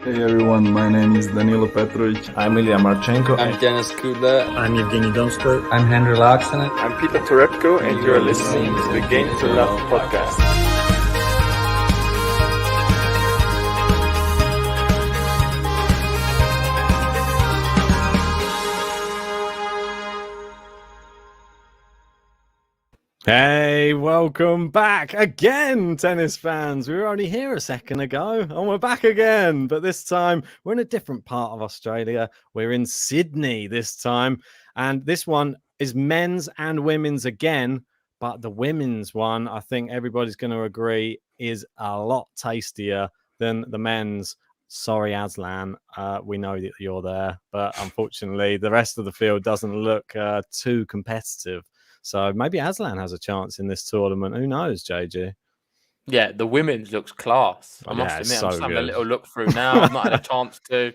Hey everyone, my name is Danilo Petrovic. I'm Ilya Marchenko. I'm Denis Kudla. I'm Evgeny Donskoy. I'm Henry Laaksonen. I'm Peter Torebko, and you're listening to the Game to Love podcast. Hey, welcome back again, tennis fans. We were only here a second ago and we're back again. But this time we're in a different part of Australia. We're in Sydney this time. And this one is men's and women's again. But the women's one, I think everybody's going to agree, is a lot tastier than the men's. Sorry, Aslan. We know that you're there. But unfortunately, the rest of the field doesn't look too competitive. So maybe Aslan has a chance in this tournament. Who knows, JG? Yeah, the women's looks class. I must admit, I'm just having a little look through now. I've not had a chance to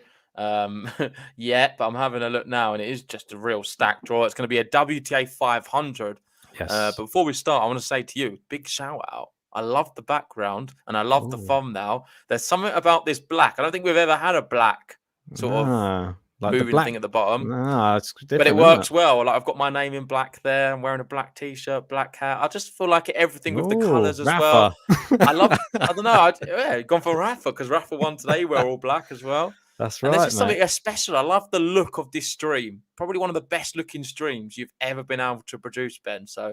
yet, but I'm having a look now, and it is just a real stack draw. It's going to be a WTA 500. Yes. But before we start, I want to say to you, big shout out. I love the background, and I love the thumbnail. There's something about this black. I don't think we've ever had a black sort of... like moving the black thing at the bottom, but it works well. Like I've got my name in black there. I'm wearing a black t-shirt, black hat. I just feel like everything with the colours as well. I love it. I don't know. Gone for Rafa because Rafa won today. We're all black as well. That's right. And there's just something special. I love the look of this stream. Probably one of the best looking streams you've ever been able to produce, Ben. So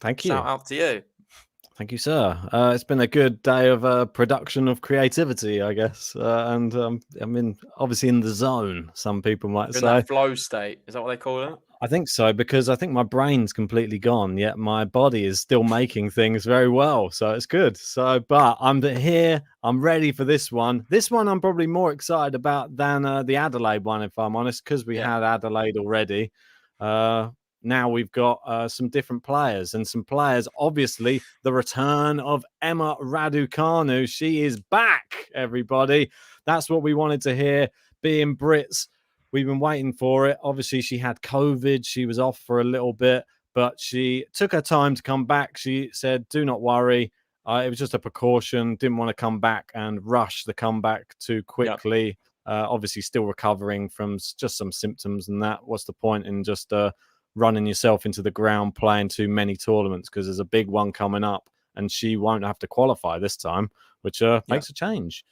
thank you. Shout out to you. Thank you, sir. It's been a good day of production of creativity, I guess. And I mean, obviously in the zone, some people might say. In that flow state. Is that what they call it? I think so, because I think my brain's completely gone, yet my body is still making things very well. So it's good. But I'm here. I'm ready for this one. This one I'm probably more excited about than the Adelaide one, if I'm honest, because we had Adelaide already. Now we've got some different players and some players, obviously, the return of Emma Raducanu. She is back, everybody. That's what we wanted to hear. Being Brits, we've been waiting for it. Obviously, she had COVID. She was off for a little bit, but she took her time to come back. She said, do not worry. It was just a precaution. Didn't want to come back and rush the comeback too quickly. Yep. Obviously, still recovering from just some symptoms and that. What's the point in just... running yourself into the ground playing too many tournaments, because there's a big one coming up and she won't have to qualify this time, which makes a change.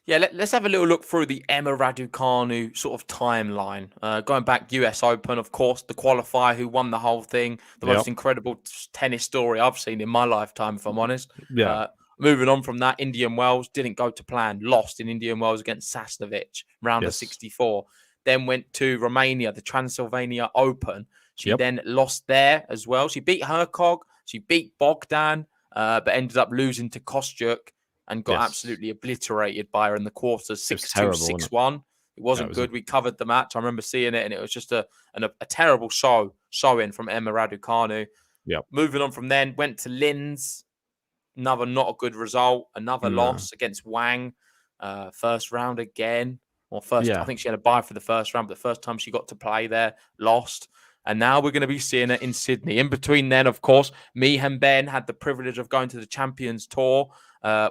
Yeah, let's have a little look through the Emma Raducanu sort of timeline. Going back, US Open, of course, the qualifier who won the whole thing. The most incredible tennis story I've seen in my lifetime, if I'm honest. Yeah. Moving on from that, Indian Wells didn't go to plan. Lost in Indian Wells against Sasnovich, round of 64. Then went to Romania, the Transylvania Open. She then lost there as well. She beat Hercog. She beat Bogdan, but ended up losing to Kostyuk and got absolutely obliterated by her in the quarters, 6-2, 6-1. It wasn't good. We covered the match. I remember seeing it, and it was just a terrible showing from Emma Raducanu. Yep. Moving on from then, went to Linz. Another not a good result. Another loss against Wang. First round again. Or I think she had a bye for the first round, but the first time she got to play there, lost. And now we're going to be seeing her in Sydney. In between then, of course, me and Ben had the privilege of going to the Champions Tour,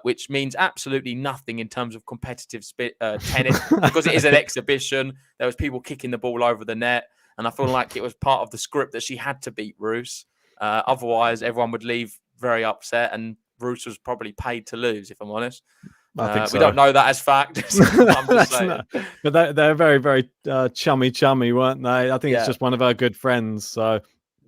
which means absolutely nothing in terms of competitive tennis because it is an exhibition. There was people kicking the ball over the net, and I feel like it was part of the script that she had to beat Roos. Otherwise, everyone would leave very upset, and Roos was probably paid to lose, if I'm honest. I think so. We don't know that as fact. I'm just saying. But they're very, very chummy, weren't they? I think it's just one of her good friends. So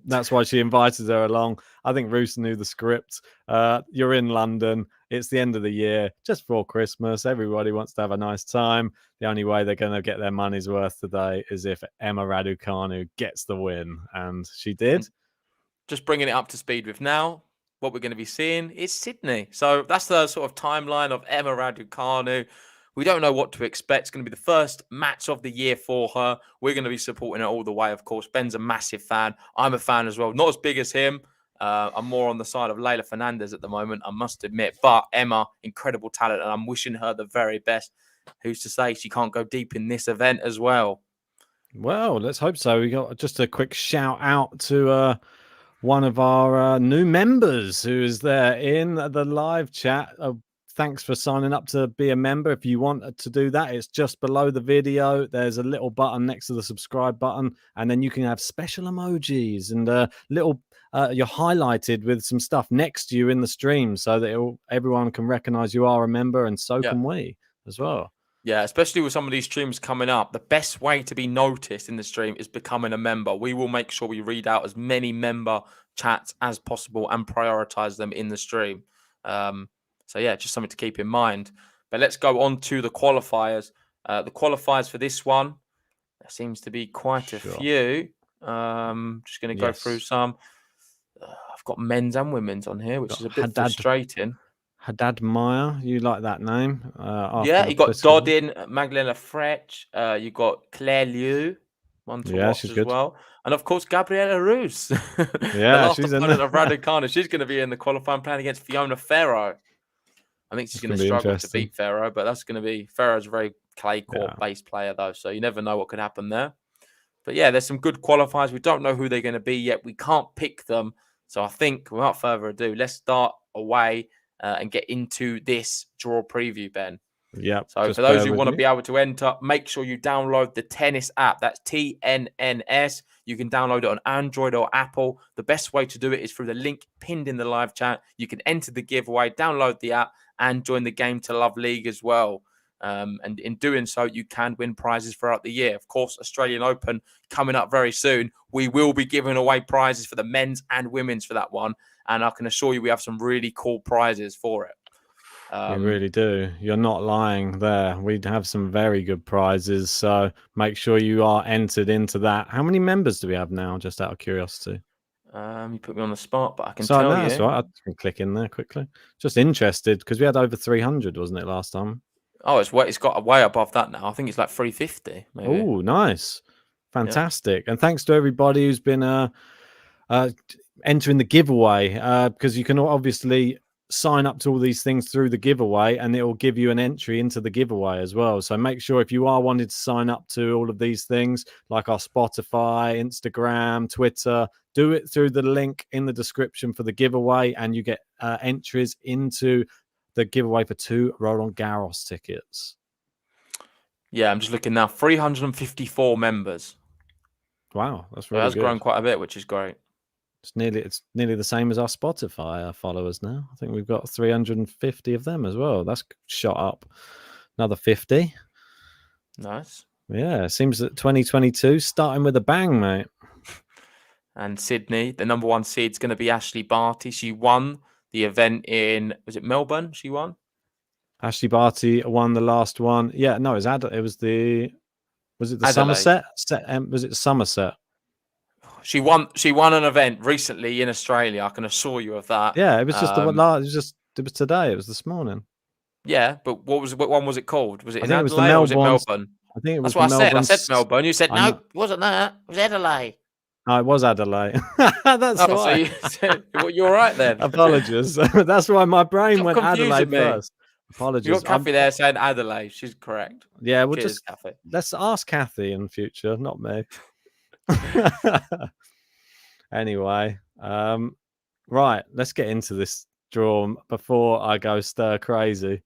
that's why she invited her along. I think Roos knew the script. You're in London. It's the end of the year, just before Christmas. Everybody wants to have a nice time. The only way they're going to get their money's worth today is if Emma Raducanu gets the win. And she did. Just bringing it up to speed with now. What we're going to be seeing is Sydney. So that's the sort of timeline of Emma Raducanu. We don't know what to expect. It's going to be the first match of the year for her. We're going to be supporting her all the way, of course. Ben's a massive fan. I'm a fan as well. Not as big as him. I'm more on the side of Leylah Fernandez at the moment, I must admit. But Emma, incredible talent, and I'm wishing her the very best. Who's to say she can't go deep in this event as well? Well, let's hope so. We got just a quick shout out to... one of our new members who is there in the live chat. A thanks for signing up to be a member. If you want to do that, it's just below the video. There's a little button next to the subscribe button, and then you can have special emojis and little. You're highlighted with some stuff next to you in the stream, so that everyone can recognize you are a member, and so can we as well. Yeah, especially with some of these streams coming up, the best way to be noticed in the stream is becoming a member. We will make sure we read out as many member chats as possible and prioritize them in the stream. So yeah, just something to keep in mind. But let's go on to the qualifiers. The qualifiers for this one, there seems to be quite a few. Just going to go through some. I've got men's and women's on here, which is a bit frustrating. Haddad Meyer, you like that name? Yeah, you got Dodin, Magdalena Frech. You got Claire Liu, one to watch as well. And of course, Gabriela Rus. Yeah, she's opponent of Raducanu. She's going to be in the qualifying playing against Fiona Ferro. I think she's going to struggle to beat Ferro, but that's going to be Ferro's a very clay court based player, though. So you never know what could happen there. But yeah, there's some good qualifiers. We don't know who they're going to be yet. We can't pick them. So I think without further ado, let's start away and get into this draw preview, Ben. Yeah. So for those who want to be able to enter, make sure you download the tennis app. That's TNNS. You can download it on Android or Apple. The best way to do it is through the link pinned in the live chat. You can enter the giveaway, download the app, and join the Game to Love League as well. And in doing so, you can win prizes throughout the year. Of course, Australian Open coming up very soon. We will be giving away prizes for the men's and women's for that one. And I can assure you we have some really cool prizes for it. You really do. You're not lying there. We'd have some very good prizes. So make sure you are entered into that. How many members do we have now, just out of curiosity? You put me on the spot, but I can tell you. That's right. I can click in there quickly. Just interested, because we had over 300, wasn't it, last time? Oh, it's got way above that now. I think it's like 350. Oh, nice. Fantastic. Yeah. And thanks to everybody who's been entering the giveaway, because you can obviously sign up to all these things through the giveaway, and it will give you an entry into the giveaway as well. So make sure if you are wanting to sign up to all of these things, like our Spotify, Instagram, Twitter, do it through the link in the description for the giveaway, and you get entries into the giveaway for 2 Roland Garros tickets. Yeah, I'm just looking now. 354 members. Wow, that's really good. It has grown quite a bit, which is great. It's nearly the same as our Spotify followers now. I think we've got 350 of them as well. That's shot up another 50. Nice. Yeah, it seems that 2022 starting with a bang, mate. And Sydney, the number 1 seed is going to be Ashley Barty. She won the event in, was it Melbourne? She won. Ashley Barty won the last one. Yeah, no, was it the Adelaide. Somerset? Was it Somerset? She won an event recently in Australia. I can assure you of that. Yeah, it was just it was today. It was this morning. Yeah, but what one was it called? Was it in Adelaide or was it Melbourne? I think it was. That's what I said. I said Melbourne. You said no, it wasn't that. It was Adelaide. Oh, it was Adelaide. That's right. So you're right then. Apologies. That's why my brain went Adelaide first. Apologies. You got Kathy there saying Adelaide. She's correct. Yeah, we'll Cheers, Kathy. Let's ask Kathy in the future, not me. Anyway, right, let's get into this draw before I go stir crazy.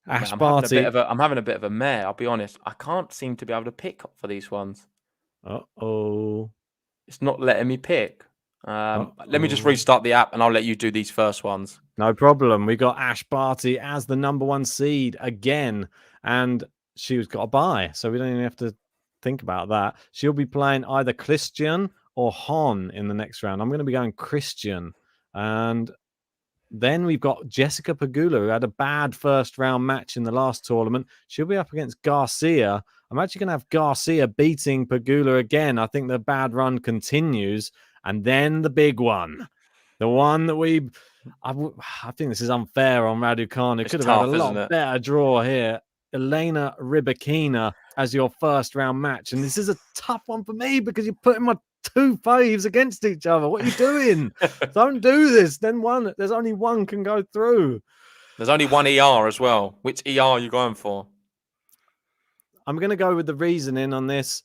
Ash Barty. I'm having a bit of a mare, I'll be honest. I can't seem to be able to pick for these ones. Uh-oh. It's not letting me pick. Let me just restart the app and I'll let you do these first ones. No problem. We got Ash Barty as the number 1 seed again, and she's got a bye, so we don't even have to think about that. She'll be playing either Christian or Hon in the next round. I'm going to be going Christian. And then we've got Jessica Pegula, who had a bad first round match in the last tournament. She'll be up against Garcia. I'm actually going to have Garcia beating Pegula again. I think the bad run continues. And then the big one. The one that I think this is unfair on Raducanu. It could have had a lot better draw here. Elena Rybakina as your first round match. And this is a tough one for me because you're putting my 2 faves against each other. What are you doing? Don't do this. Then there's only one can go through. There's only one ER as well. Which ER are you going for? I'm going to go with the reasoning on this.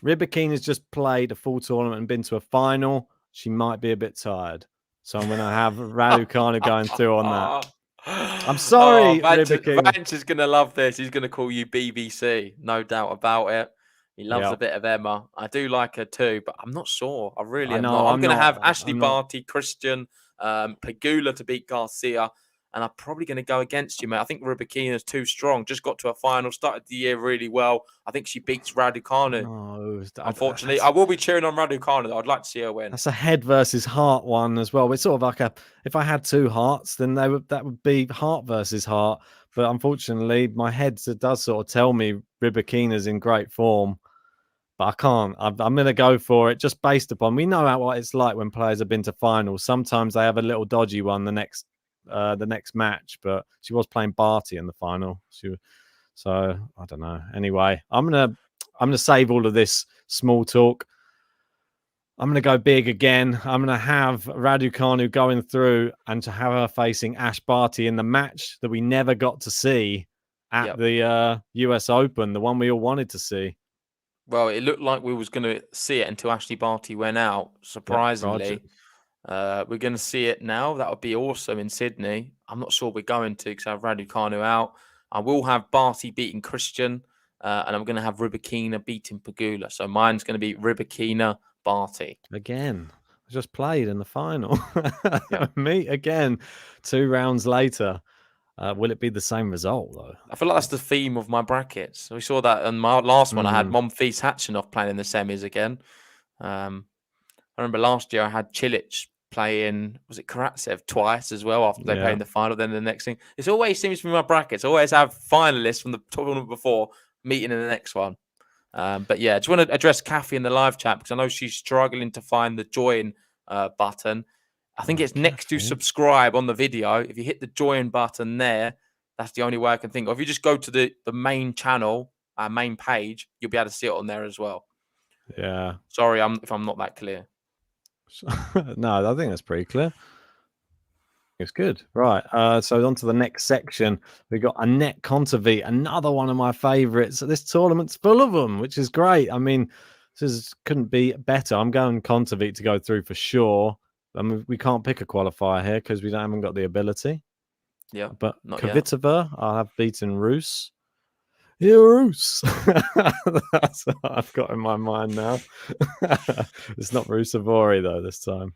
Rybakina's just played a full tournament and been to a final. She might be a bit tired. So I'm going to have Raducanu going through on that. I'm sorry, Rybakina. Vance is going to love this. He's going to call you BBC. No doubt about it. He loves a bit of Emma. I do like her too, but I'm not sure. I really am not. I'm going to have Ashley Barty, Christian, Pegula to beat Garcia. And I'm probably going to go against you, mate. I think Rybakina is too strong. Just got to a final, started the year really well. I think she beats Raducanu. No, unfortunately, I will be cheering on Raducanu, though. I'd like to see her win. That's a head versus heart one as well. It's sort of like if I had two hearts, then that would be heart versus heart. But unfortunately, my head does sort of tell me Rybakina's in great form. But I can't. I'm going to go for it just based upon we know what it's like when players have been to finals. Sometimes they have a little dodgy one the next match, but she was playing Barty in the final. So I don't know. Anyway, I'm gonna save all of this small talk. I'm gonna go big again. I'm gonna have Raducanu going through and to have her facing Ash Barty in the match that we never got to see at the US Open, the one we all wanted to see. Well, it looked like we was going to see it until Ashley Barty went out. Surprisingly, we're going to see it now. That would be awesome in Sydney. I'm not sure we're going to because I have Raducanu out. I will have Barty beating Christian, and I'm going to have Rybakina beating Pegula. So mine's going to be Rybakina Barty. Again, I just played in the final. Meet again 2 rounds later. Will it be the same result, though? I feel like that's the theme of my brackets. We saw that in my last one. I had Monfils Hatchinov playing in the semis again. I remember last year I had Cilic playing, was it Karatsev twice as well after they played in the final. Then the next thing, it always seems to be my brackets. I always have finalists from the tournament before meeting in the next one. But yeah, I just want to address Kathy in the live chat because I know she's struggling to find the join button. I think it's next to subscribe on the video. If you hit the join button there, that's the only way I can think of. If you just go to the main channel, our main page, you'll be able to see it on there as well. Yeah. Sorry if I'm not that clear. No, I think that's pretty clear. It's good. Right. So on to the next section. We got Annette Kontaveit, another one of my favorites. This tournament's full of them, which is great. I mean, couldn't be better. I'm going Kontaveit to go through for sure. I mean, we can't pick a qualifier here because we haven't got the ability. Yeah. But Kvitova, I have beaten Rus. Yeah, Rus. That's what I've got in my mind now. It's not Rusevori, though, this time.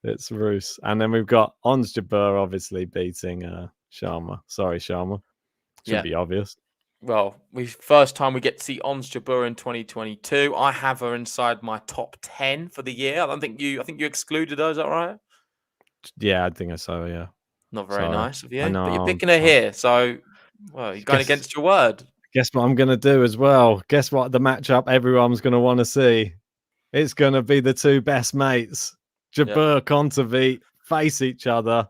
It's Rus. And then we've got Ons Jabeur, obviously, beating Sharma. Sorry, Sharma. Should be obvious. Well, first time we get to see Ons Jabeur in 2022. I have her inside my top 10 for the year. I think you excluded her, is that right? Yeah, I think so, yeah. Not very nice of you. I know, but you're picking her here, so you're going against your word. Guess what I'm going to do as well? Guess what the matchup everyone's going to want to see? It's going to be the two best mates. Jabeur, Kontaveit face each other.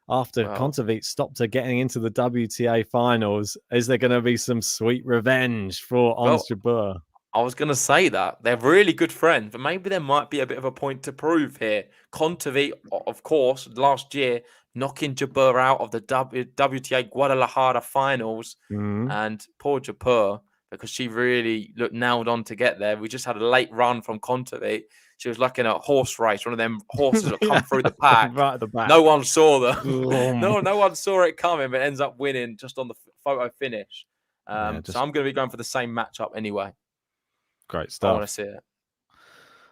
After Kontaveit stopped her getting into the WTA finals, is there going to be some sweet revenge for Ons Jabeur? I was going to say that. They're really good friends, but maybe there might be a bit of a point to prove here. Kontaveit, of course, last year, knocking Jabeur out of the WTA Guadalajara finals. And poor Jabeur, because she really looked nailed on to get there. We just had a late run from Kontaveit. She was like in a horse race, one of them horses that come through the pack. Right at the back. No one saw them. no one saw it coming, but ends up winning just on the photo finish. So I'm going to be going for the same matchup anyway. Great stuff. I want to see it.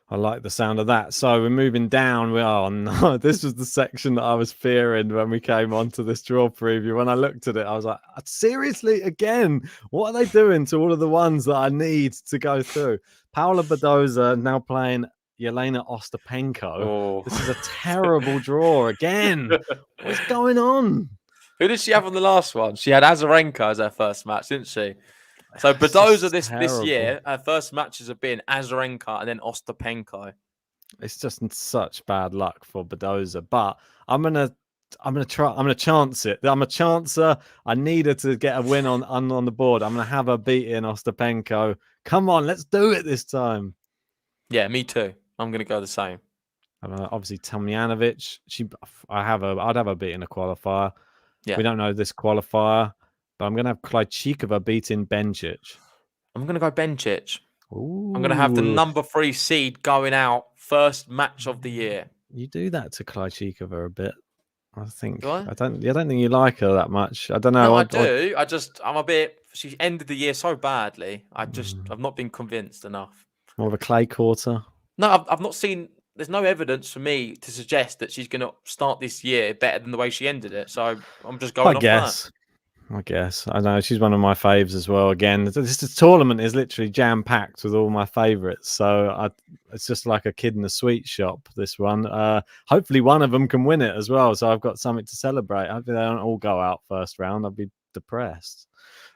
I like the sound of that. So we're moving down. No, this was the section that I was fearing when we came onto this draw preview. When I looked at it, I was like, seriously, again? What are they doing to all of the ones that I need to go through? Paula Bedoza now playing Yelena Ostapenko. This is a terrible draw again. What's going on? Who did she have on the last one? She had Azarenka as her first match, didn't she? So Bedoza this year, her first matches have been Azarenka and then Ostapenko. It's just such bad luck for Bedoza, but I'm gonna chance it. I'm a chancer. I need her to get a win on the board. I'm gonna have her beating Ostapenko. Come on, let's do it this time. Yeah, me too. I'm gonna go the same. Obviously, Tomljanovic. I'd have her beating a qualifier. Yeah. We don't know this qualifier. But I'm going to have Kleichikova beating Bencic. I'm going to go Bencic. Ooh. I'm going to have the number 3 seed going out first match of the year. You do that to Kleichikova a bit. I think Do I? I don't think you like her that much. I don't know. No, I do. I'm a bit. She ended the year so badly. I've not been convinced enough. More of a clay quarter. No, I've not seen. There's no evidence for me to suggest that she's going to start this year better than the way she ended it. So I'm just going off that. I guess. I know she's one of my faves as well. Again, this tournament is literally jam packed with all my favorites. So it's just like a kid in a sweet shop. This one. Hopefully, one of them can win it as well. So I've got something to celebrate. Hopefully, they don't all go out first round. I'd be depressed.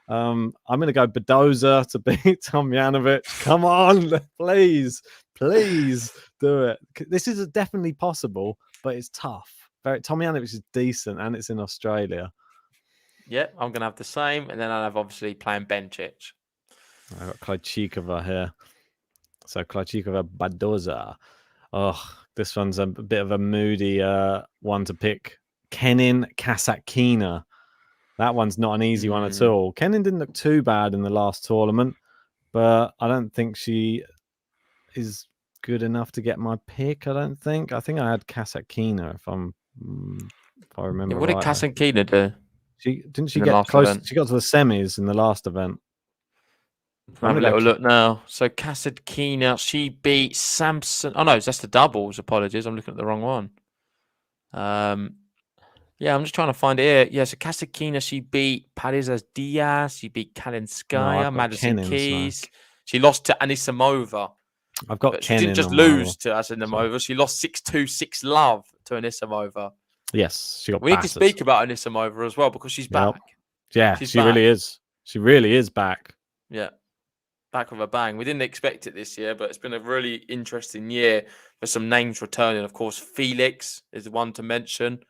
I'm going to go Bedoza to beat Tomjanovic. Come on, please do it. This is definitely possible, but it's tough. Tomjanovic is decent, and it's in Australia. Yeah, I'm going to have the same. And then I'll have obviously playing Bencic. I've got Kleichikova here. So Kleichikova, Bedoza. Oh, this one's a bit of a moody one to pick. Kenin Kasatkina. That one's not an easy one at all. Kenin didn't look too bad in the last tournament, but I don't think she is good enough to get my pick. I don't think. I think I had Kasatkina if I remember. What did Kasatkina do? She get close. Event? She got to the semis in the last event. Have a little look now. So Kasatkina, she beat Samson. Oh no, that's the doubles. Apologies, I'm looking at the wrong one. Yeah, I'm just trying to find it here. Yeah, so Kasatkina, she beat Paris Diaz. She beat Kalinskaya, Madison Keys. She lost to Anisimova. I've got She didn't just lose to Anisimova. She lost 6-2, 6-love to Anisimova. Yes, she got. We need to speak about Anisimova as well because she's back. Yeah, she really is. She really is back. Yeah, back with a bang. We didn't expect it this year, but it's been a really interesting year for some names returning. Of course, Felix is the one to mention.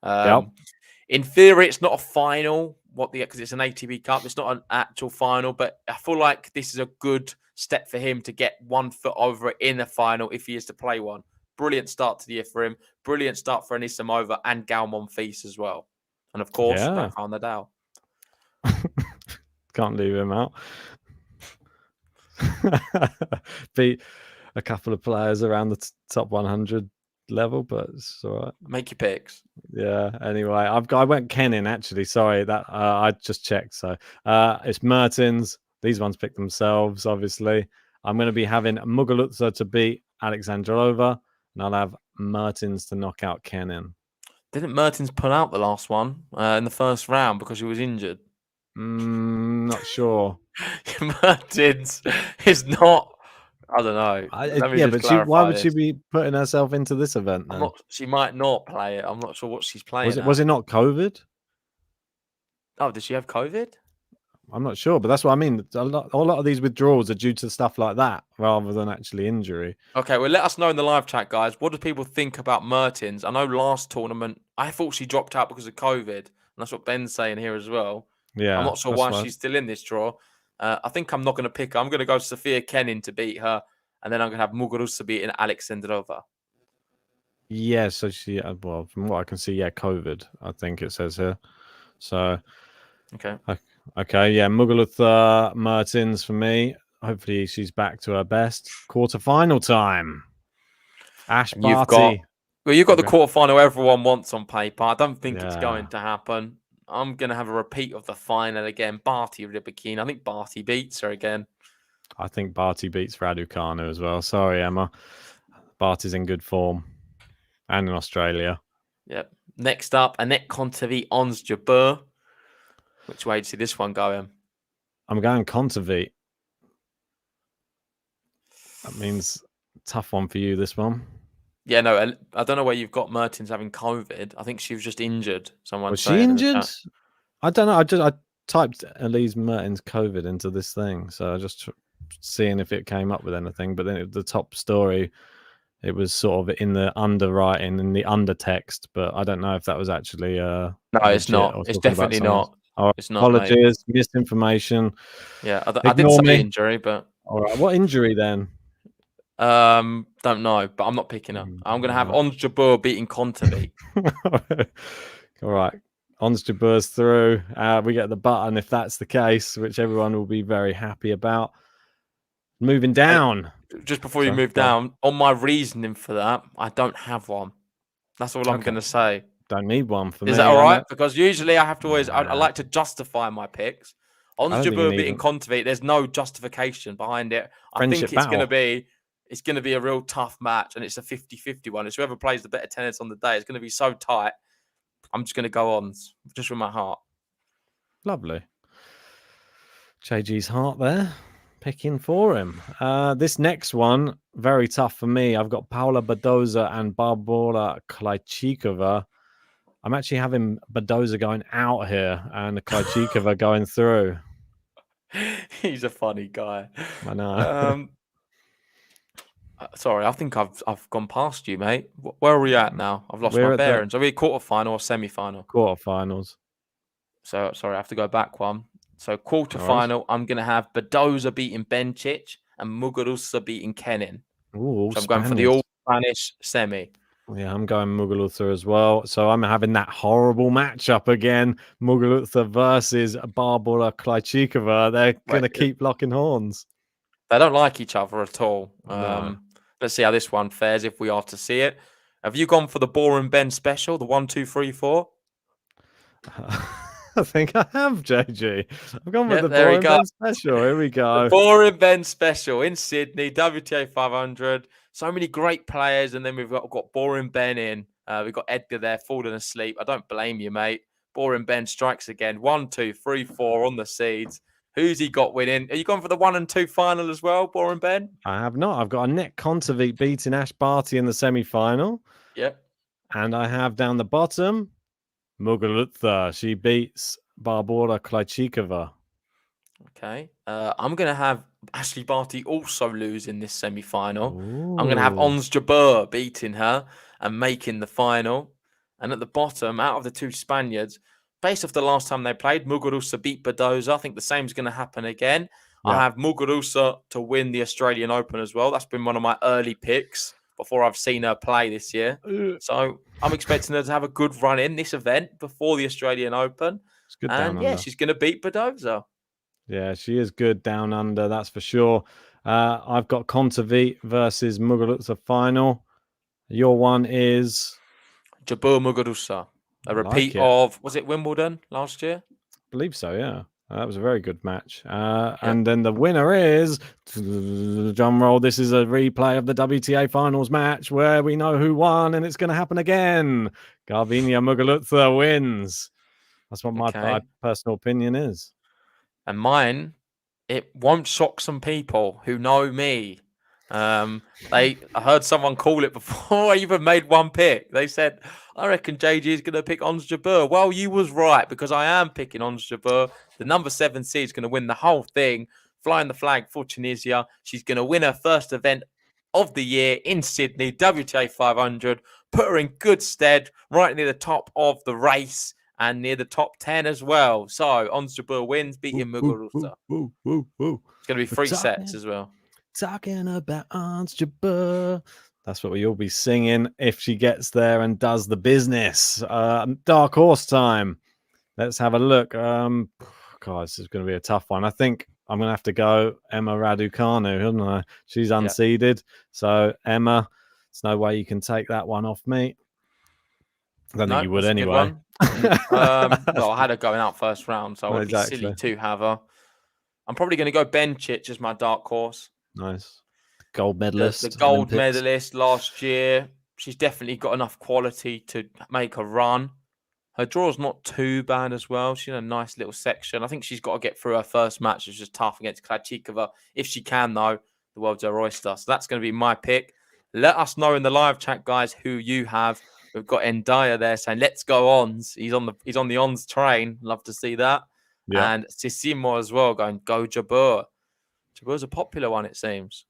In theory, it's not a final. Because it's an ATP Cup, it's not an actual final. But I feel like this is a good step for him to get 1 foot over it in a final if he is to play one. Brilliant start to the year for him. Brilliant start for Anisimova and Gal Monfils as well. And of course, Rafael Nadal. Can't leave him out. Beat a couple of players around the top 100 level, but it's all right. Make your picks. Yeah. Anyway, I went Kenin actually. Sorry that I just checked. So it's Mertens. These ones pick themselves. Obviously, I'm going to be having Muguruza to beat Alexandrova, and I'll have Mertens to knock out Kenin. Didn't Mertens pull out the last one in the first round because he was injured? Not sure. Mertens is not. I don't know. But why would she be putting herself into this event then? She might not play it. I'm not sure what she's playing. Was it not COVID? Oh, did she have COVID? I'm not sure, but that's what I mean. A lot of these withdrawals are due to stuff like that rather than actually injury. Okay, well, let us know in the live chat, guys. What do people think about Mertens? I know last tournament, I thought she dropped out because of COVID. And that's what Ben's saying here as well. Yeah, I'm not sure why she's still in this draw. I think I'm not going to pick her. I'm going to go Sofia Kenin to beat her. And then I'm going to have Muguruza beating Alexandrova. Yeah, so she, well, from what I can see, COVID, I think it says here. So, okay, yeah, Muguruza, Mertens for me. Hopefully she's back to her best. Quarterfinal time. Ash Barty. You've got the quarterfinal everyone wants on paper. I don't think it's going to happen. I'm going to have a repeat of the final again. Barty, Rybakina. I think Barty beats her again. I think Barty beats Radukanu as well. Sorry, Emma. Barty's in good form. And in Australia. Yep. Next up, Anett Kontaveit, Ons Jabeur. Which way do you see this one going? I'm going Kontaveit. That means tough one for you, this one. Yeah, no, I don't know where you've got Mertens having COVID. I think she was just injured. Was she injured? I don't know. I typed Elise Mertens COVID into this thing, so I just seeing if it came up with anything. But then the top story, it was sort of in the underwriting, in the undertext. But I don't know if that was actually. No, it's not. It's definitely not. Oh, it's not. Apologies, misinformation. Yeah, I did say injury, but all right. What injury then? Don't know, but I'm not picking her. I'm going to have Ons Jabeur beating Kontaveit. All right. Ons Jabeur's through. We get the button if that's the case, which everyone will be very happy about. Moving down. Just before you move down, on my reasoning for that, I don't have one. That's all I'm going to say. Don't need one for me. Is that all right? Because usually I have to always, I like to justify my picks. On Jabeur beating Kontaveit, there's no justification behind it. I think it's going to be a real tough match, and it's a 50-50 one. It's whoever plays the better tennis on the day. It's going to be so tight. I'm just going to go on just with my heart. Lovely. JG's heart there, picking for him. This next one, very tough for me. I've got Paula Bedoza and Barbora Kleichikova. I'm actually having Bedoza going out here and Kleichikova going through. He's a funny guy. I know. Sorry, I think I've gone past you, mate. Where are we at now? I've lost my bearings. Are we quarterfinal or semi-final? Quarterfinals. So sorry, I have to go back one. So quarterfinal, I'm going to have Bedoza beating Bencic and Muguruza beating Kenin. Ooh, so I'm going for the all-Spanish semi. Yeah, I'm going Muguruza as well. So I'm having that horrible matchup again. Muguruza versus Barbora Kleichikova. They're going to keep locking horns. They don't like each other at all. No. Let's see how this one fares if we are to see it. Have you gone for the Boring Ben special, the 1, 2, 3, 4? I think I have, JG. I've gone with the Boring Ben special. Here we go. The Boring Ben special in Sydney, WTA 500. So many great players, and then we've got Boring Ben in. We've got Edgar there falling asleep. I don't blame you, mate. Boring Ben strikes again. 1, 2, 3, 4 on the seeds. Who's he got winning? Are you going for the 1 and 2 final as well, Boring Ben? I have not. I've got Annette Kontaveit beating Ash Barty in the semi-final. Yep. And I have down the bottom Muguruza. She beats Barbora Kleichikova. Okay. I'm going to have Ashley Barty also lose in this semi-final. I'm going to have Ons Jabeur beating her and making the final. And at the bottom, out of the two Spaniards, based off the last time they played, Muguruza beat Bedoza. I think the same is going to happen again. Yeah. I have Muguruza to win the Australian Open as well. That's been one of my early picks before I've seen her play this year. So I'm expecting her to have a good run in this event before the Australian Open. It's good and yeah, she's going to beat Bedoza. Yeah, she is good down under, that's for sure. I've got Kontaveit versus Muguruza final. Your one is Jabeur Muguruza. A repeat of, was it Wimbledon last year? I believe so, yeah. That was a very good match. And then the winner is, drum roll, this is a replay of the WTA finals match where we know who won and it's going to happen again. Garbiñe Muguruza wins. That's what my personal opinion is. And mine, it won't shock some people who know me. I heard someone call it before I even made one pick. They said, I reckon JG is going to pick Ons Jabeur. Well, you was right, because I am picking Ons Jabeur. The number 7 seed is going to win the whole thing, flying the flag for Tunisia. She's going to win her first event of the year in Sydney, WTA 500, put her in good stead, right near the top of the race and near the top 10 as well. So Ons Jabeur wins, beating Muguruza. It's going to be 3 sets as well. Talking about Ons Jabeur. That's what we all be singing if she gets there and does the business. Dark horse time. Let's have a look. God, this is going to be a tough one. I think I'm going to have to go Emma Raducanu, haven't I? She's unseeded. Yeah. So, Emma, there's no way you can take that one off me. I don't think you would anyway. Well, I had her going out first round, so it would be silly to have her. I'm probably going to go Bencic as my dark horse. Nice. Gold medalist. The gold medalist last year. She's definitely got enough quality to make a run. Her draw's not too bad as well. She's in a nice little section. I think she's got to get through her first match. It's just tough against Kleichikova. If she can, though, the world's her oyster. So that's going to be my pick. Let us know in the live chat, guys, who you have. We've got Endaya there saying, let's go Ons. He's on the Ons train. Love to see that. Yeah. And Sissimo as well going, go Jabeur. Jabeur's a popular one, it seems.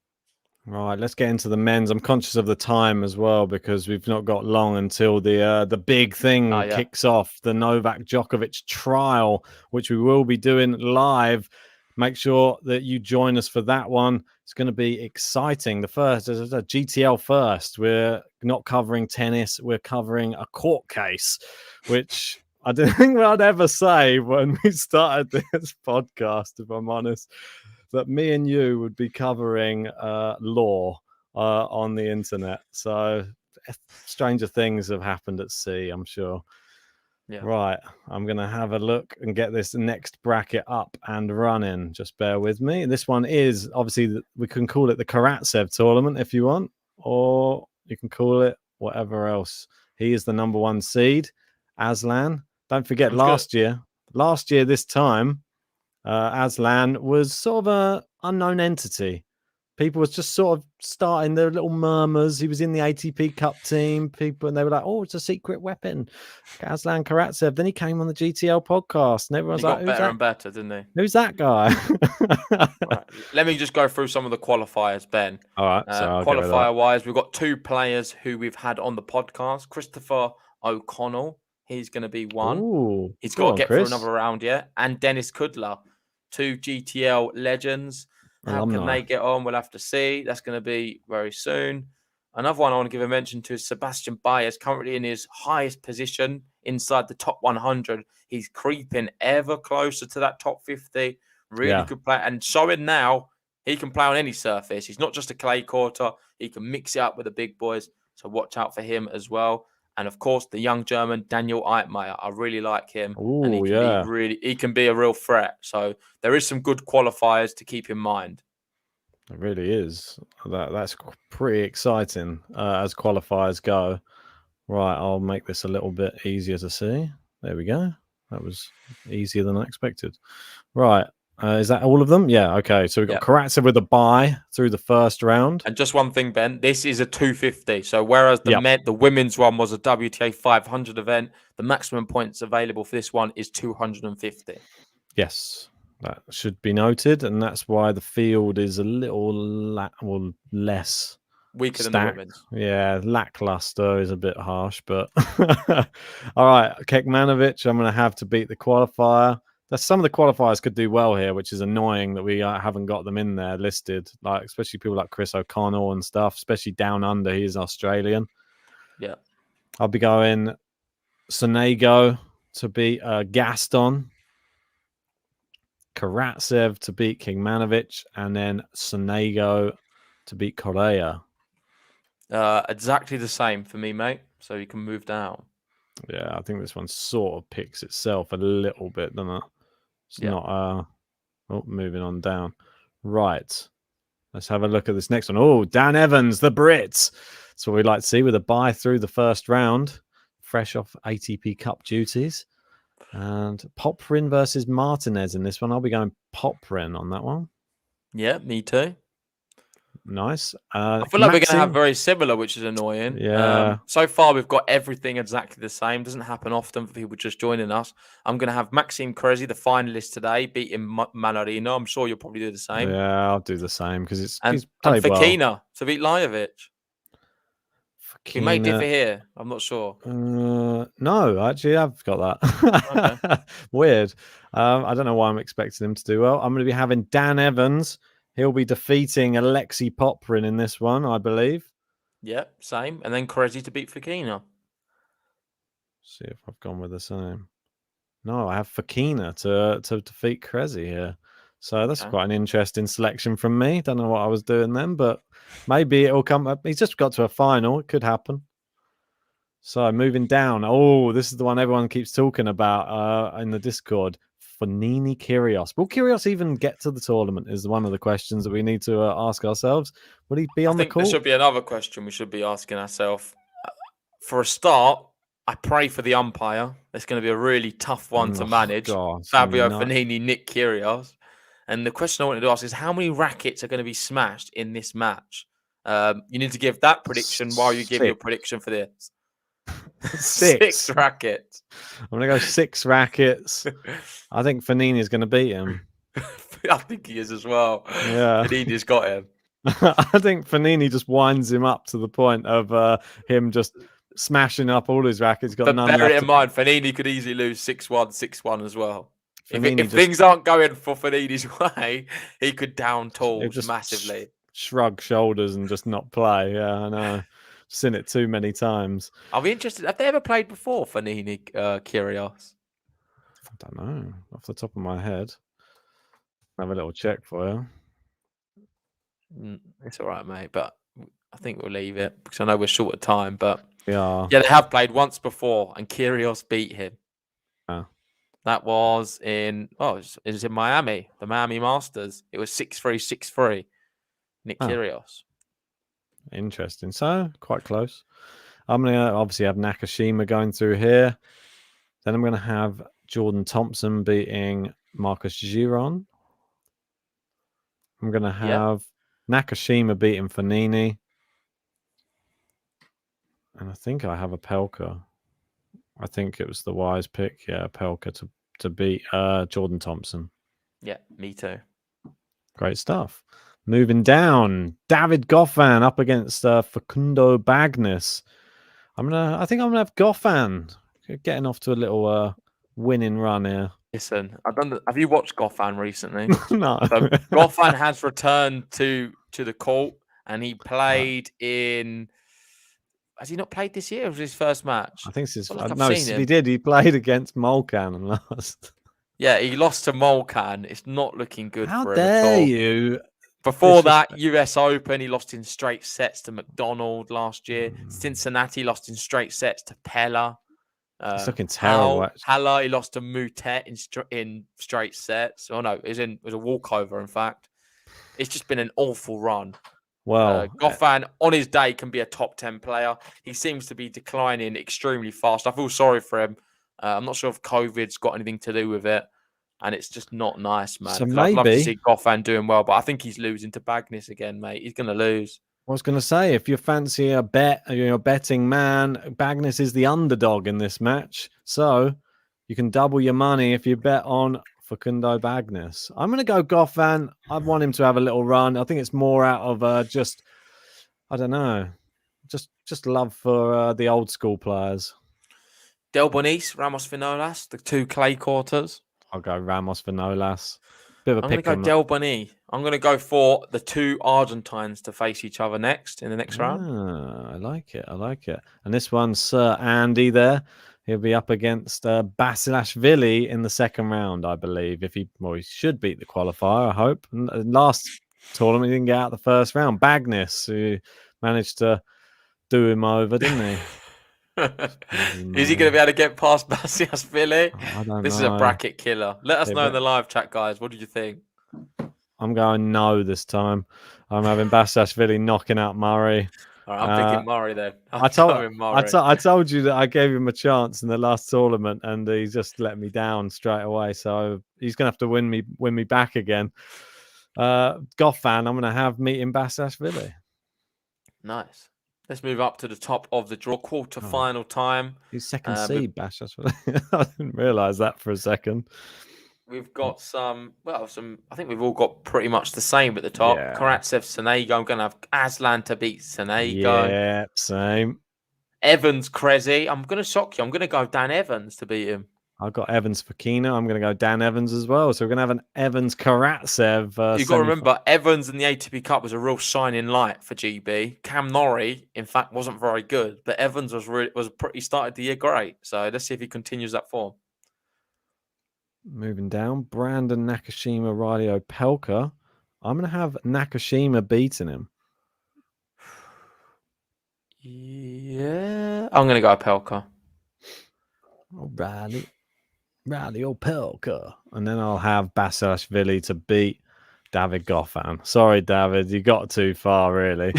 Right, let's get into the men's. I'm conscious of the time as well because we've not got long until the big thing kicks off, the Novak Djokovic trial, which we will be doing live. Make sure that you join us for that one. It's going to be exciting. The first is a GTL first. We're not covering tennis. We're covering a court case, which I didn't think I'd ever say when we started this podcast, if I'm honest, that me and you would be covering law on the internet. So stranger things have happened at sea, I'm sure. Yeah. Right, I'm going to have a look and get this next bracket up and running. Just bear with me. This one is, obviously, we can call it the Karatsev tournament if you want, or you can call it whatever else. He is the number 1 seed, Aslan. Don't forget, last year, this time, Aslan was sort of an unknown entity. People was just sort of starting their little murmurs. He was in the ATP Cup team. And they were like, "Oh, it's a secret weapon, Aslan Karatsev." Then he came on the GTL podcast, and everyone's like, "Who's better and better, didn't he? Who's that guy?" Right. Let me just go through some of the qualifiers, Ben. All right. So qualifier-wise, we've got 2 players who we've had on the podcast. Christopher O'Connell, he's going to be one. Ooh, he's got to get through another round yet. And Dennis Kudler, 2 GTL legends. How can they get on? We'll have to see. That's going to be very soon. Another one I want to give a mention to is Sebastian Baez, currently in his highest position inside the top 100. He's creeping ever closer to that top 50. Really good player. And showing now he can play on any surface. He's not just a clay courter. He can mix it up with the big boys. So watch out for him as well. And of course, the young German Daniel Eitmaier. I really like him. Ooh, and he can be a real threat. So there is some good qualifiers to keep in mind. It really is. That's pretty exciting as qualifiers go. Right, I'll make this a little bit easier to see. There we go. That was easier than I expected. Right. Is that all of them? Yeah. Okay. So we've got Karatsev with a bye through the first round. And just one thing, Ben. This is a 250. So whereas the women's one was a WTA 500 event, the maximum points available for this one is 250. Yes, that should be noted, and that's why the field is a little less weaker stacked. Than the women's. Yeah, lackluster is a bit harsh, but all right. Kekmanovic, I'm going to have to beat the qualifier. Some of the qualifiers could do well here, which is annoying that we haven't got them in there listed. Like especially people like Chris O'Connell and stuff, especially down under. He's Australian. Yeah, I'll be going Sonego to beat Gaston, Karatsev to beat Kekmanovic, and then Sonego to beat Correa. Exactly the same for me, mate. So you can move down. Yeah, I think this one sort of picks itself a little bit, doesn't it? It's not moving on down. Right. Let's have a look at this next one. Oh, Dan Evans, the Brits. That's what we like to see with a bye through the first round. Fresh off ATP Cup duties. And Poprin versus Martinez in this one. I'll be going Poprin on that one. Yeah, me too. Nice. I feel like we're going to have very similar, which is annoying. Yeah. So far, we've got everything exactly the same. Doesn't happen often for people just joining us. I'm going to have Maxime Cressy, the finalist today, beating Manarino. I'm sure you'll probably do the same. Yeah, I'll do the same because he's played Fekina well. To beat Lajovic. He may differ here. I'm not sure. No, actually, I've got that. Okay. Weird. I don't know why I'm expecting him to do well. I'm going to be having Dan Evans. He'll be defeating Alexei Poprin in this one, I believe. Yep, same. And then Cressy to beat Fekina. See if I've gone with the same. No, I have Fekina to defeat Cressy here. So that's quite an interesting selection from me. Don't know what I was doing then, but maybe it'll come up. He's just got to a final. It could happen. So moving down. Oh, this is the one everyone keeps talking about in the Discord. Fognini Kyrgios. Will Kyrgios even get to the tournament is one of the questions that we need to ask ourselves. Will he be on the court? There should be another question we should be asking ourselves. For a start, I pray for the umpire. It's going to be a really tough one to manage. God, Fabio Fognini, Nick Kyrgios. And the question I wanted to ask is how many rackets are going to be smashed in this match? You need to give that prediction while you give your prediction for this. Six rackets. I'm going to go 6 rackets. I think Fognini is going to beat him. I think he is as well. Yeah. Fognini's got him. I think Fognini just winds him up to the point of him just smashing up all his rackets. But bear it in mind, Fognini could easily lose 6-1, 6-1 as well. If things aren't going for Fognini's way, he could down tools massively. Shrug shoulders and just not play. Yeah, I know. Seen it too many times. I'll be interested. Have they ever played before, Fognini, Kyrgios? I don't know. Off the top of my head. Have a little check for you. It's all right, mate. But I think we'll leave it because I know we're short of time. But yeah, they have played once before, and Kyrgios beat him. Oh. That was in it was in Miami, the Miami Masters. It was 6-3, 6-3. Nick Kyrgios. Interesting. So quite close. I'm gonna obviously have Nakashima going through here. Then I'm gonna have Jordan Thompson beating Marcus Giron. I'm gonna have Nakashima beating Fognini. And I think I have a Pelka. I think it was the wise pick. Yeah, Pelka to beat Jordan Thompson. Yeah, me too. Great stuff. Moving down, David Goffin up against Facundo Bagnis. I think I'm gonna have Goffin getting off to a little winning run here. Listen, have you watched Goffin recently? No. So Goffin has returned to the court, and he played in. Has he not played this year? Or was his first match? I think it's his. Like No, he did. He played against Molcan and lost. Yeah, he lost to Molcan. It's not looking good How for him at dare all. you? Before that, US Open, he lost in straight sets to McDonald last year. Mm. Cincinnati lost in straight sets to Pella. It's looking terrible. Haller, he lost to Moutet in straight sets. Oh no, it was a walkover. In fact, it's just been an awful run. Well, Goffin on his day can be a top 10 player. He seems to be declining extremely fast. I feel sorry for him. I'm not sure if COVID's got anything to do with it, and it's just not nice, man. So I'd love to see Goffin doing well, but I think he's losing to Bagnis again, mate. He's going to lose. I was going to say, if you fancy a bet, you're a betting man, Bagnis is the underdog in this match. So you can double your money if you bet on Facundo Bagnis. I'm going to go Goffin. I want him to have a little run. I think it's more out of I don't know, just love for the old school players. Del Bonis, Ramos Vinolas, the two clay quarters. I'll go Ramos Vinolas. Bit of a I'm going to go Del Boni. I'm going to go for the two Argentines to face each other next in the next round. I like it. I like it. And this one's Sir Andy there. He'll be up against Basilashvili in the second round, I believe. He should beat the qualifier, I hope. And last tournament, he didn't get out the first round. Bagnis, who managed to do him over, didn't he? Is he going to be able to get past Basilashvili? I don't This know. is a bracket killer. Let us know in the live chat, guys. What did you think? I'm going no this time. I'm having Basilashvili knocking out Murray. All right, I'm picking Murray then. I told you that I gave him a chance in the last tournament, and he just let me down straight away. So he's going to have to win me back again. Goffin, I'm going to have meeting Basilashvili. Nice. Let's move up to the top of the draw. Quarter-final time. He's second seed, Basilashvili. I didn't realise that for a second. We've got I think we've all got pretty much the same at the top. Yeah. Karatsev, Sonego. I'm going to have Aslan to beat Sonego. Yeah, same. Evans, Krezi. I'm going to shock you. I'm going to go Dan Evans to beat him. I've got Evans for Kina. I'm going to go Dan Evans as well. So we're going to have an Evans Karatsev. You've got to remember, Evans in the ATP Cup was a real shining light for GB. Cam Norrie, in fact, wasn't very good, but Evans he started the year great. So let's see if he continues that form. Moving down, Brandon Nakashima, Riley Opelka. I'm going to have Nakashima beating him. Yeah, I'm going to go Opelka. Oh, Riley Opelka. And then I'll have Basilashvili to beat David Goffin. Sorry, David, you got too far, really.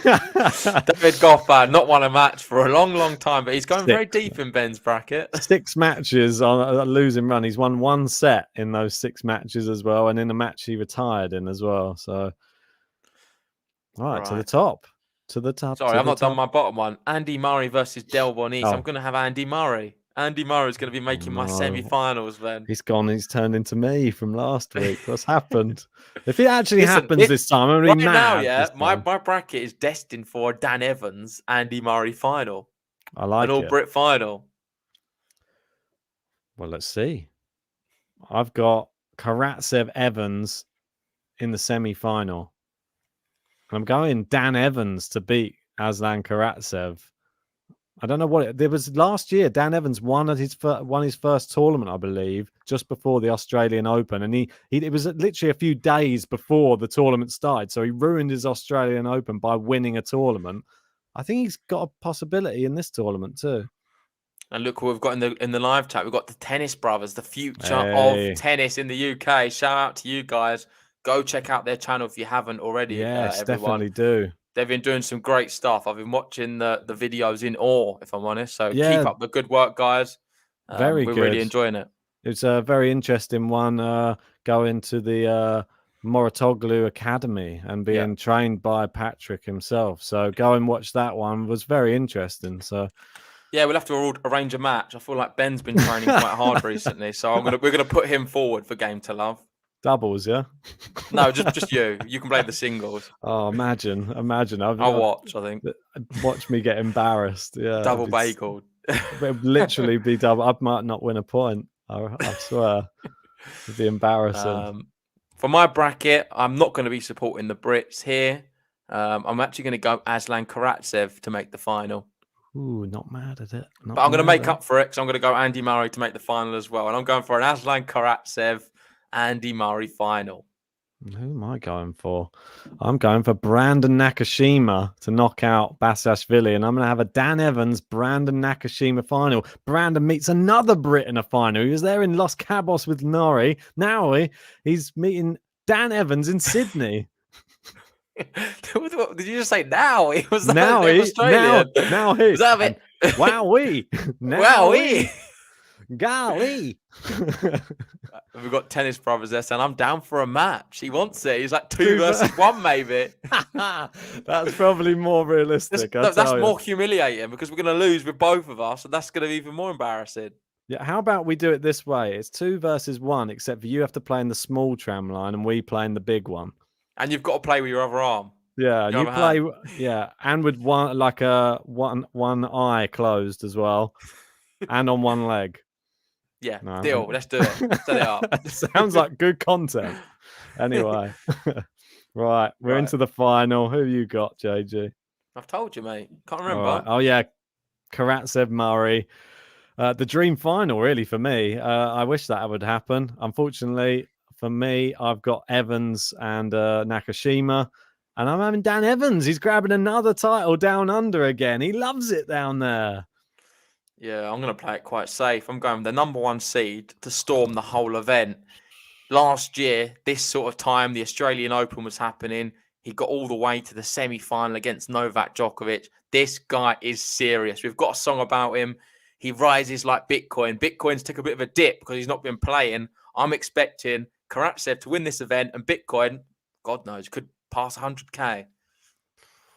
David Goffin not won a match for a long, long time, but he's going very deep in Ben's bracket. 6 matches on a losing run. He's won 1 set in those 6 matches as well, and in a match he retired in as well. So, all right, to the top. Sorry, I've not done my bottom one. Andy Murray versus Del Bonis. I'm going to have Andy Murray. Andy Murray is going to be making my semi-finals, then. He's gone. He's turned into me from last week. What's happened? If it actually happens this time, I'm really mad. Now, my bracket is destined for a Dan Evans, Andy Murray final. I like an all-Brit final. Well, let's see. I've got Karatsev Evans in the semi-final. I'm going Dan Evans to beat Aslan Karatsev. I don't know what there was last year. Dan Evans won his first tournament, I believe, just before the Australian Open, and it was literally a few days before the tournament started. So he ruined his Australian Open by winning a tournament. I think he's got a possibility in this tournament too. And look what we've got in the live chat. We've got the tennis brothers, the future of tennis in the UK. Shout out to you guys. Go check out their channel if you haven't already. Yes, everyone. definitely do. They've been doing some great stuff. I've been watching the videos in awe, if I'm honest. So yeah, keep up the good work, guys. We're really enjoying it. It's a very interesting one. Going to the Moratoglu Academy and being trained by Patrick himself. So go and watch that one. It was very interesting. So yeah, we'll have to arrange a match. I feel like Ben's been training quite hard recently, so we're gonna put him forward for Game to Love. Doubles, yeah? No, just you. You can play the singles. Oh, imagine. I'll watch, I think. Watch me get embarrassed. Yeah. Double bagel. It would literally be double. I might not win a point. I swear. It'd be embarrassing. For my bracket, I'm not going to be supporting the Brits here. I'm actually going to go Aslan Karatsev to make the final. Ooh, not mad at it. But I'm going to make up for it because I'm going to go Andy Murray to make the final as well. And I'm going for an Aslan Karatsev Andy Murray final. Who am I going for? I'm going for Brandon Nakashima to knock out Basashvili, and I'm going to have a Dan Evans, Brandon Nakashima final. Brandon meets another Brit in a final. He was there in Los Cabos with Norrie. Now he's meeting Dan Evans in Sydney. Did you just say now? He was now Australian. Now he. Was that it? Wowee. Wowee. Golly. We've got tennis brothers there saying, I'm down for a match. He wants it. He's like 2 versus 1, maybe. That's probably more realistic. That's more humiliating because we're going to lose with both of us, and that's going to be even more embarrassing. Yeah, how about we do it this way? It's 2 versus 1, except for you have to play in the small tram line and we play in the big one. And you've got to play with your other arm. Yeah, you play. Yeah, and with one eye closed as well, and on one leg. Yeah, no. Deal. Let's do it. Set it up. Sounds like good content. Anyway, right, we're into the final. Who you got, JG? I've told you, mate. Can't remember. Right. Oh yeah, Karatsev Murray. The dream final, really, for me. I wish that would happen. Unfortunately, for me, I've got Evans and Nakashima. And I'm having Dan Evans. He's grabbing another title down under again. He loves it down there. Yeah, I'm going to play it quite safe. I'm going with the number 1 seed to storm the whole event. Last year, this sort of time, the Australian Open was happening. He got all the way to the semi-final against Novak Djokovic. This guy is serious. We've got a song about him. He rises like Bitcoin. Bitcoin's took a bit of a dip because he's not been playing. I'm expecting Karatsev to win this event, and Bitcoin, God knows, could pass 100k.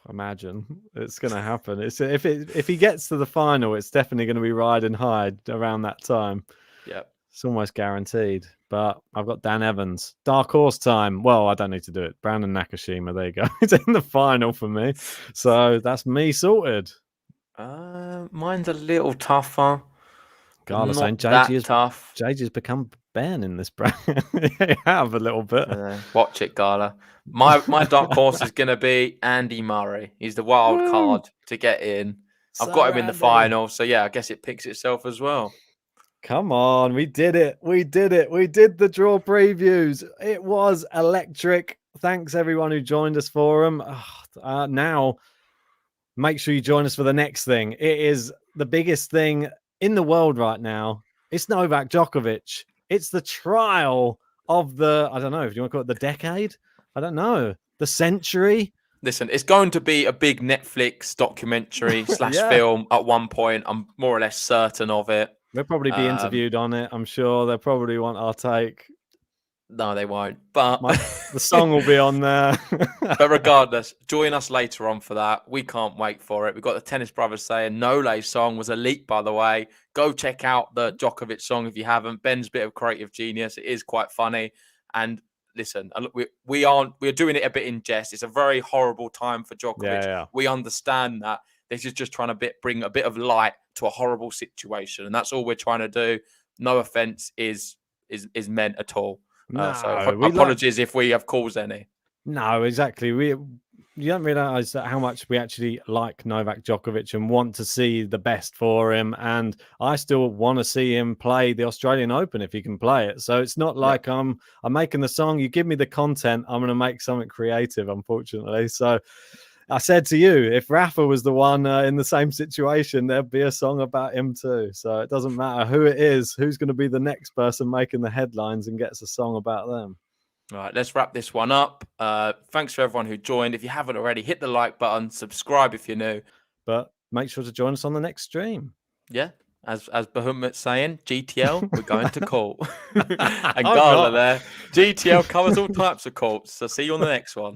Imagine it's going to happen. If he gets to the final, it's definitely going to be riding high around that time. Yeah, it's almost guaranteed. But I've got Dan Evans, dark horse time. Well, I don't need to do it. Brandon Nakashima, there you go. It's in the final for me, so that's me sorted. Mine's a little tougher. God, saying tough. JG's become Ben in this bracket. You have a little bit. Watch it, Gala. My dark horse is going to be Andy Murray. He's the wild card to get in. I've got him in the final. So, yeah, I guess it picks itself as well. Come on. We did it. We did it. We did the draw previews. It was electric. Thanks, everyone who joined us for them. Now, make sure you join us for the next thing. It is the biggest thing in the world right now. It's Novak Djokovic. It's the trial of the, I don't know, if you want to call it the decade? I don't know. The century? Listen, it's going to be a big Netflix documentary / film at one point. I'm more or less certain of it. We'll probably be interviewed on it. I'm sure they'll probably want our take. No, they won't. But the song will be on there. But regardless, join us later on for that. We can't wait for it. We've got the Tennis Brothers saying Nole's song was a leak, by the way. Go check out the Djokovic song if you haven't. Ben's bit of creative genius. It is quite funny. And listen, we're doing it a bit in jest. It's a very horrible time for Djokovic. Yeah. We understand that. This is just trying to bring a bit of light to a horrible situation. And that's all we're trying to do. No offense is meant at all. No, so apologies if we have caused any. No, exactly. don't realize that how much we actually like Novak Djokovic and want to see the best for him. And I still want to see him play the Australian Open if he can play it. So it's not like I'm making the song. You give me the content, I'm going to make something creative, unfortunately. So I said to you, if Rafa was the one in the same situation, there'd be a song about him too. So it doesn't matter who it is, who's going to be the next person making the headlines and gets a song about them. All right, let's wrap this one up. Thanks for everyone who joined. If you haven't already, hit the like button, subscribe if you're new. But make sure to join us on the next stream. Yeah, as Bahumut's saying, GTL, we're going to court. And Gala there, GTL covers all types of courts. So see you on the next one.